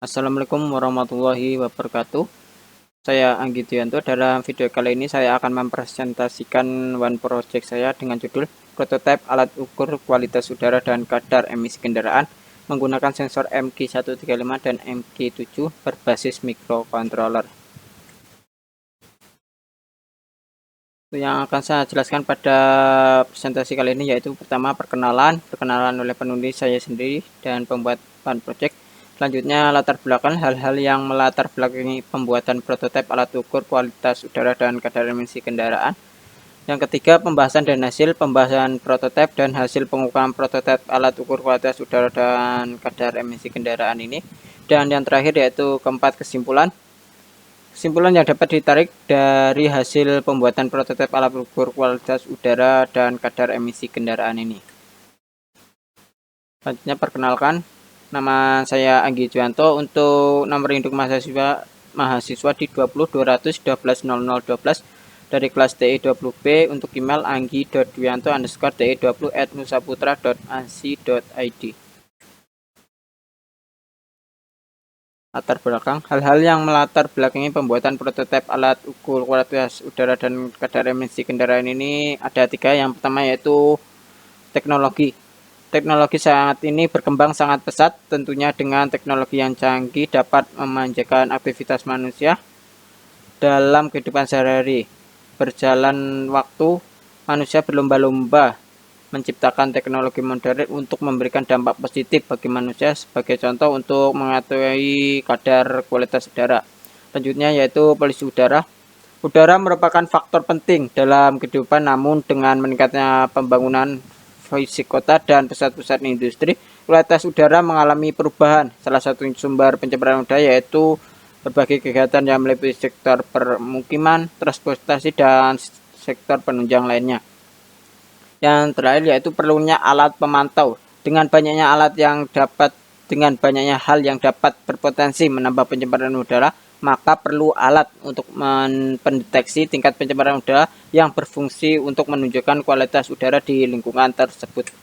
Assalamualaikum warahmatullahi wabarakatuh. Saya Anggi Dianto. Dalam video kali ini saya akan mempresentasikan one project saya dengan judul prototipe alat ukur kualitas udara dan kadar emisi kendaraan menggunakan sensor MQ135 dan MQ7 berbasis microcontroller. Yang akan saya jelaskan pada presentasi kali ini yaitu pertama perkenalan oleh penulis saya sendiri dan pembuat one project. Selanjutnya latar belakang hal-hal yang melatar belakangi pembuatan prototipe alat ukur kualitas udara dan kadar emisi kendaraan. Yang ketiga pembahasan dan hasil pembahasan prototipe dan hasil pengukuran prototipe alat ukur kualitas udara dan kadar emisi kendaraan ini. Dan yang terakhir yaitu keempat kesimpulan. Kesimpulan yang dapat ditarik dari hasil pembuatan prototipe alat ukur kualitas udara dan kadar emisi kendaraan ini. Selanjutnya perkenalkan, nama saya Anggi Juanto. Untuk nomor induk mahasiswa di 20 200 12 00 12 dari kelas DI20B. Untuk email anggi.duyanto_di20@nusaputra.ac.id. Latar belakang hal-hal yang melatar belakangi pembuatan prototipe alat ukur kualitas udara dan kadar emisi kendaraan ini ada tiga. Yang pertama yaitu teknologi. Teknologi saat ini berkembang sangat pesat, tentunya dengan teknologi yang canggih dapat memanjakan aktivitas manusia dalam kehidupan sehari-hari. Berjalan waktu, manusia berlomba-lomba menciptakan teknologi modern untuk memberikan dampak positif bagi manusia, sebagai contoh untuk mengetahui kadar kualitas udara. Selanjutnya yaitu polusi udara. Udara merupakan faktor penting dalam kehidupan, namun dengan meningkatnya pembangunan fisik kota dan pusat-pusat industri, kualitas udara mengalami perubahan. Salah satu sumber pencemaran udara yaitu berbagai kegiatan yang meliputi sektor permukiman, transportasi, dan sektor penunjang lainnya. Yang terakhir yaitu perlunya alat pemantau. Dengan banyaknya hal yang dapat berpotensi menambah pencemaran udara, maka perlu alat untuk mendeteksi tingkat pencemaran udara yang berfungsi untuk menunjukkan kualitas udara di lingkungan tersebut.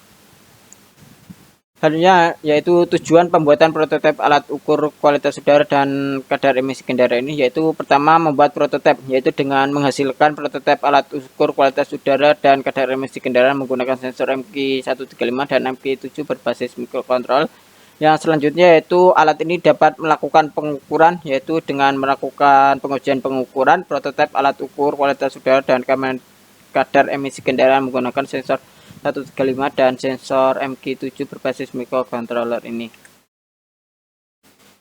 Halnya yaitu tujuan pembuatan prototipe alat ukur kualitas udara dan kadar emisi kendaraan ini yaitu pertama membuat prototipe, yaitu dengan menghasilkan prototipe alat ukur kualitas udara dan kadar emisi kendaraan menggunakan sensor MQ135 dan MQ7 berbasis microcontroller. Yang selanjutnya yaitu alat ini dapat melakukan pengukuran, yaitu dengan melakukan pengujian pengukuran prototipe alat ukur kualitas udara dan kadar emisi kendaraan menggunakan sensor 135 dan sensor MQ7 berbasis microcontroller ini.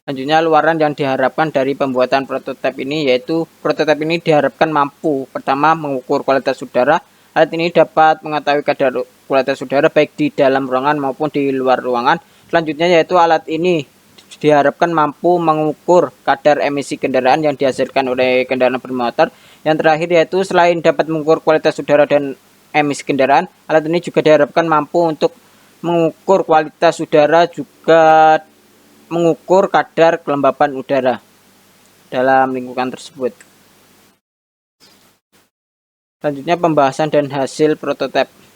Selanjutnya luaran yang diharapkan dari pembuatan prototipe ini yaitu prototipe ini diharapkan mampu pertama mengukur kualitas udara. Alat ini dapat mengetahui kadar kualitas udara baik di dalam ruangan maupun di luar ruangan. Selanjutnya yaitu alat ini diharapkan mampu mengukur kadar emisi kendaraan yang dihasilkan oleh kendaraan bermotor. Yang terakhir yaitu selain dapat mengukur kualitas udara dan emisi kendaraan, alat ini juga diharapkan mampu untuk mengukur kualitas udara, juga mengukur kadar kelembapan udara dalam lingkungan tersebut. Selanjutnya pembahasan dan hasil prototipe.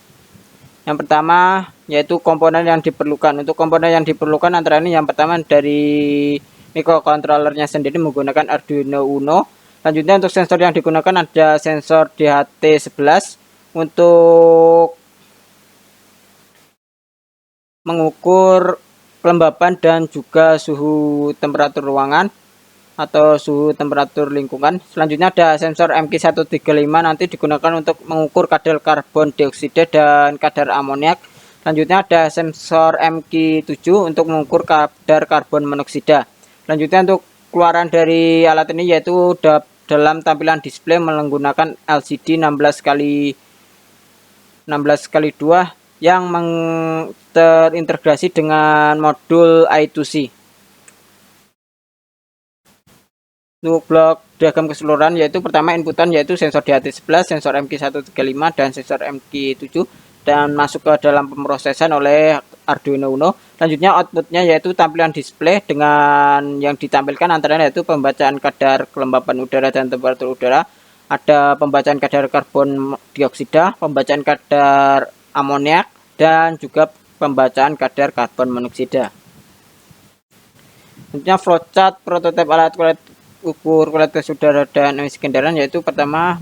Yang pertama yaitu komponen yang diperlukan. Untuk komponen yang diperlukan antara ini yang pertama dari microcontrollernya sendiri menggunakan Arduino Uno. Selanjutnya untuk sensor yang digunakan ada sensor DHT11 untuk mengukur kelembapan dan juga suhu temperatur ruangan atau suhu temperatur lingkungan. Selanjutnya ada sensor MQ135 nanti digunakan untuk mengukur kadar karbon dioksida dan kadar amoniak. Selanjutnya ada sensor MQ7 untuk mengukur kadar karbon monoksida. Selanjutnya untuk keluaran dari alat ini yaitu dalam tampilan display menggunakan LCD 16x2 yang terintegrasi dengan modul I2C. Untuk blok diagram keseluruhan yaitu pertama inputan yaitu sensor DHT11, sensor MQ135 dan sensor MQ7 dan masuk ke dalam pemrosesan oleh Arduino Uno. Selanjutnya outputnya yaitu tampilan display dengan yang ditampilkan antara yaitu pembacaan kadar kelembapan udara dan temperatur udara, ada pembacaan kadar karbon dioksida, pembacaan kadar amoniak, dan juga pembacaan kadar karbon monoksida. Selanjutnya flowchart prototipe alat ukur kualitas udara dan emisi kendaraan, yaitu pertama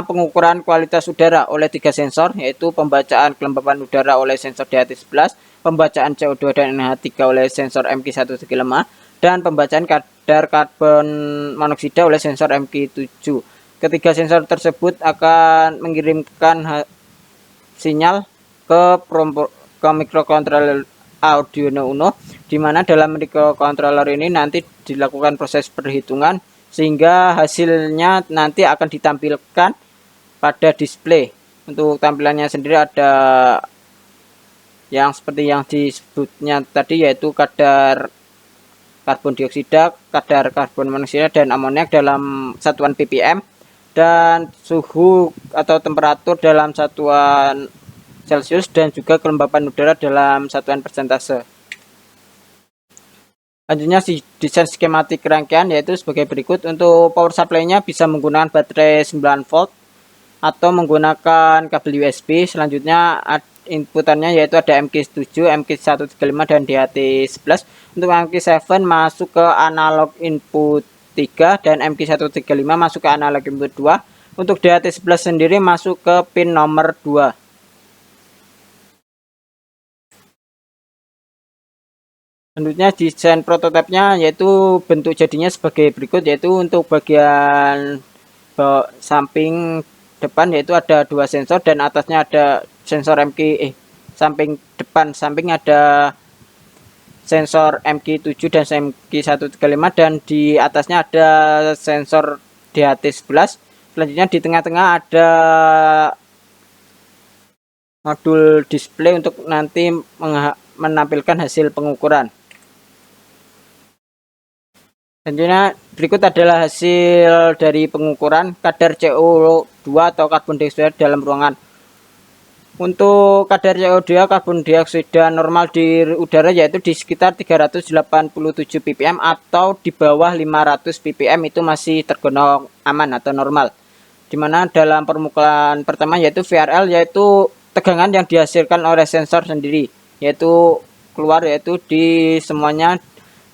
pengukuran kualitas udara oleh 3 sensor, yaitu pembacaan kelembapan udara oleh sensor DHT11, pembacaan CO2 dan NH3 oleh sensor MQ135, dan pembacaan kadar karbon monoksida oleh sensor MQ7. Ketiga sensor tersebut akan mengirimkan sinyal ke microcontroller Arduino Uno, di mana dalam microcontroller ini nanti dilakukan proses perhitungan sehingga hasilnya nanti akan ditampilkan pada display. Untuk tampilannya sendiri ada yang seperti yang disebutnya tadi, yaitu kadar karbon dioksida, kadar karbon monoksida dan amoniak dalam satuan ppm, dan suhu atau temperatur dalam satuan Celcius, dan juga kelembapan udara dalam satuan persentase. Selanjutnya desain skematik rangkaian yaitu sebagai berikut. Untuk power supply-nya bisa menggunakan baterai 9 volt atau menggunakan kabel USB. Selanjutnya inputannya yaitu ada MQ7, MQ135 dan DHT11. Untuk MQ7 masuk ke analog input 3 dan MQ135 masuk ke analog input 2. Untuk DHT11 sendiri masuk ke pin nomor 2. Selanjutnya desain prototipenya yaitu bentuk jadinya sebagai berikut, yaitu untuk bagian samping depan yaitu ada 2 sensor dan atasnya ada sensor samping depan samping ada sensor MQ7 dan MQ135, dan di atasnya ada sensor DHT11. Selanjutnya di tengah-tengah ada modul display untuk nanti menampilkan hasil pengukuran. Selanjutnya berikut adalah hasil dari pengukuran kadar CO2 atau karbon dioksida dalam ruangan. Untuk kadar CO2 karbon dioksida normal di udara yaitu di sekitar 387 ppm atau di bawah 500 ppm itu masih tergolong aman atau normal. Dimana dalam permukaan pertama yaitu VRL, yaitu tegangan yang dihasilkan oleh sensor sendiri, yaitu keluar yaitu di semuanya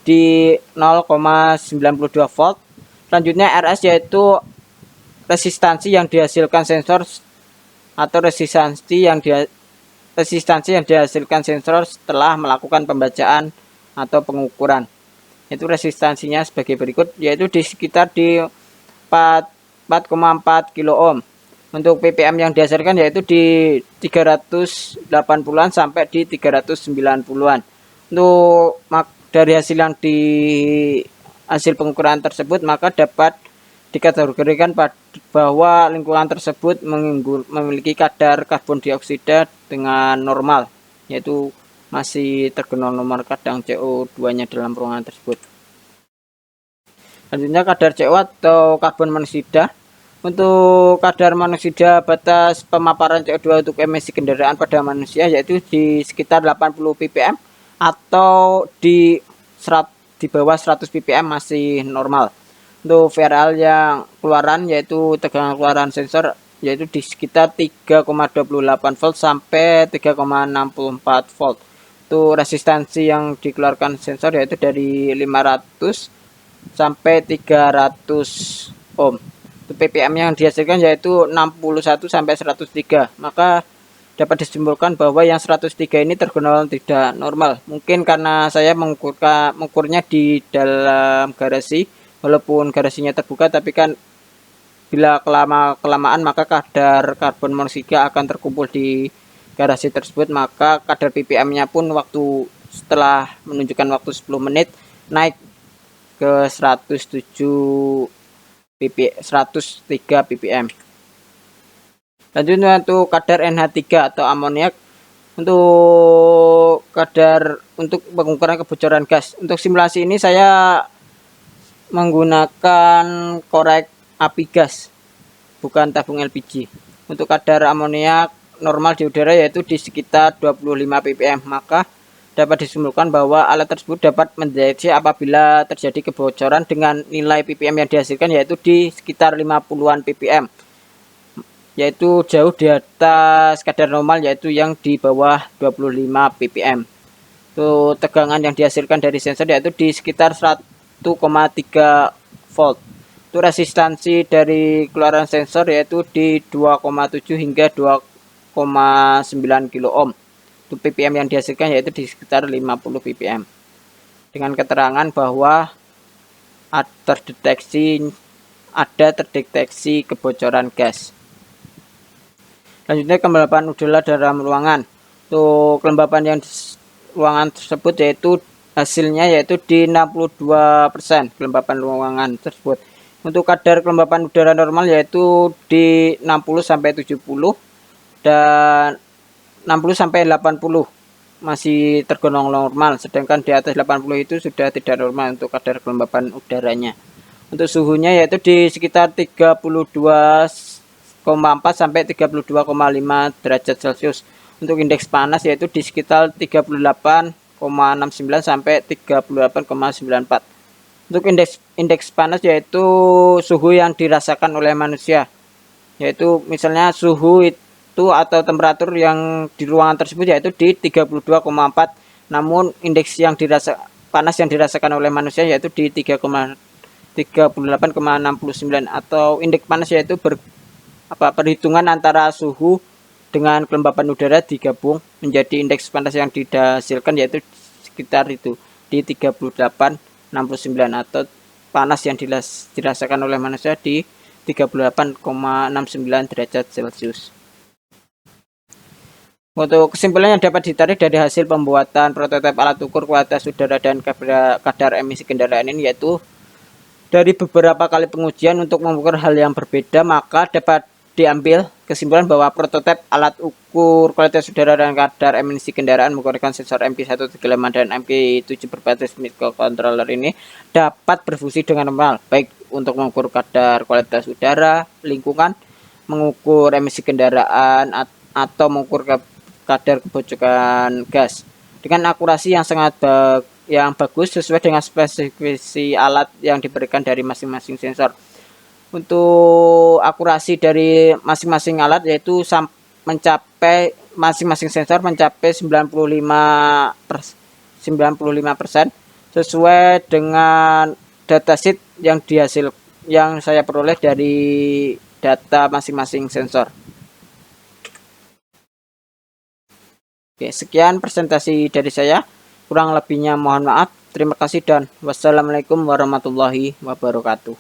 di 0,92 volt. Selanjutnya RS yaitu resistansi yang dihasilkan sensor atau resistansi yang dihasilkan sensor setelah melakukan pembacaan atau pengukuran. Itu resistansinya sebagai berikut, yaitu di sekitar di 4,4 kilo ohm. Untuk ppm yang dihasilkan yaitu di 380-an sampai di 390-an. Untuk dari hasil pengukuran tersebut maka dapat dikategorikan bahwa lingkungan tersebut memiliki kadar karbon dioksida dengan normal, yaitu masih tergolong normal kadar CO2-nya dalam ruangan tersebut. Selanjutnya kadar CO atau karbon monoksida. Untuk kadar monoksida batas pemaparan CO2 untuk emisi kendaraan pada manusia yaitu di sekitar 80 ppm atau di bawah 100 ppm masih normal. Untuk VRL yang keluaran yaitu tegangan keluaran sensor yaitu di sekitar 3,28 volt sampai 3,64 volt. Itu resistansi yang dikeluarkan sensor yaitu dari 500 sampai 300 ohm. Itu ppm yang dihasilkan yaitu 61 sampai 103. Maka dapat disimpulkan bahwa yang 103 ini tergolong tidak normal. Mungkin karena saya mengukurnya di dalam garasi, walaupun garasinya terbuka, tapi kan bila kelamaan maka kadar karbon monoksida akan terkumpul di garasi tersebut, maka kadar ppm-nya pun setelah menunjukkan waktu 10 menit naik ke 103 ppm. Lanjutnya untuk kadar NH3 atau amoniak. Untuk pengukuran kebocoran gas. Untuk simulasi ini saya menggunakan korek api gas, bukan tabung LPG. Untuk kadar amoniak normal di udara yaitu di sekitar 25 ppm, maka dapat disimpulkan bahwa alat tersebut dapat mendeteksi apabila terjadi kebocoran dengan nilai ppm yang dihasilkan yaitu di sekitar 50-an ppm, yaitu jauh di atas kadar normal yaitu yang di bawah 25 ppm. Tuh, tegangan yang dihasilkan dari sensor yaitu di sekitar 1,3 volt. Itu resistansi dari keluaran sensor yaitu di 2,7 hingga 2,9 kilo ohm. Itu ppm yang dihasilkan yaitu di sekitar 50 ppm. Dengan keterangan bahwa terdeteksi kebocoran gas. Selanjutnya kelembapan udara dalam ruangan. Tuh, kelembapan yang ruangan tersebut yaitu hasilnya yaitu di 62% kelembapan ruangan tersebut. Untuk kadar kelembapan udara normal yaitu di 60 sampai 70 dan 60 sampai 80 masih tergolong normal, sedangkan di atas 80 itu sudah tidak normal untuk kadar kelembapan udaranya. Untuk suhunya yaitu di sekitar 32,4 sampai 32,5 derajat Celcius. Untuk indeks panas yaitu di sekitar 38,69 sampai 38,94. Untuk indeks panas yaitu suhu yang dirasakan oleh manusia, yaitu misalnya suhu itu atau temperatur yang di ruangan tersebut yaitu di 32,4, namun indeks yang panas yang dirasakan oleh manusia yaitu di 38,69, atau indeks panas yaitu perhitungan antara suhu dengan kelembapan udara digabung menjadi indeks panas yang dihasilkan yaitu sekitar itu di 38,69, atau panas yang dirasakan oleh manusia di 38,69 derajat Celcius. Untuk kesimpulan yang dapat ditarik dari hasil pembuatan prototipe alat ukur kualitas udara dan kadar emisi kendaraan ini yaitu dari beberapa kali pengujian untuk mengukur hal yang berbeda, maka dapat diambil kesimpulan bahwa prototipe alat ukur kualitas udara dan kadar emisi kendaraan menggunakan sensor MP135 dan MP7 berbasis microcontroller ini dapat berfungsi dengan normal, baik untuk mengukur kadar kualitas udara, lingkungan, mengukur emisi kendaraan, atau mengukur kadar kebocoran gas dengan akurasi yang sangat bagus sesuai dengan spesifikasi alat yang diberikan dari masing-masing sensor. Untuk akurasi dari masing-masing alat yaitu mencapai masing-masing sensor mencapai 95% sesuai dengan datasheet yang saya peroleh dari data masing-masing sensor. Oke, sekian presentasi dari saya. Kurang lebihnya mohon maaf. Terima kasih dan wassalamualaikum warahmatullahi wabarakatuh.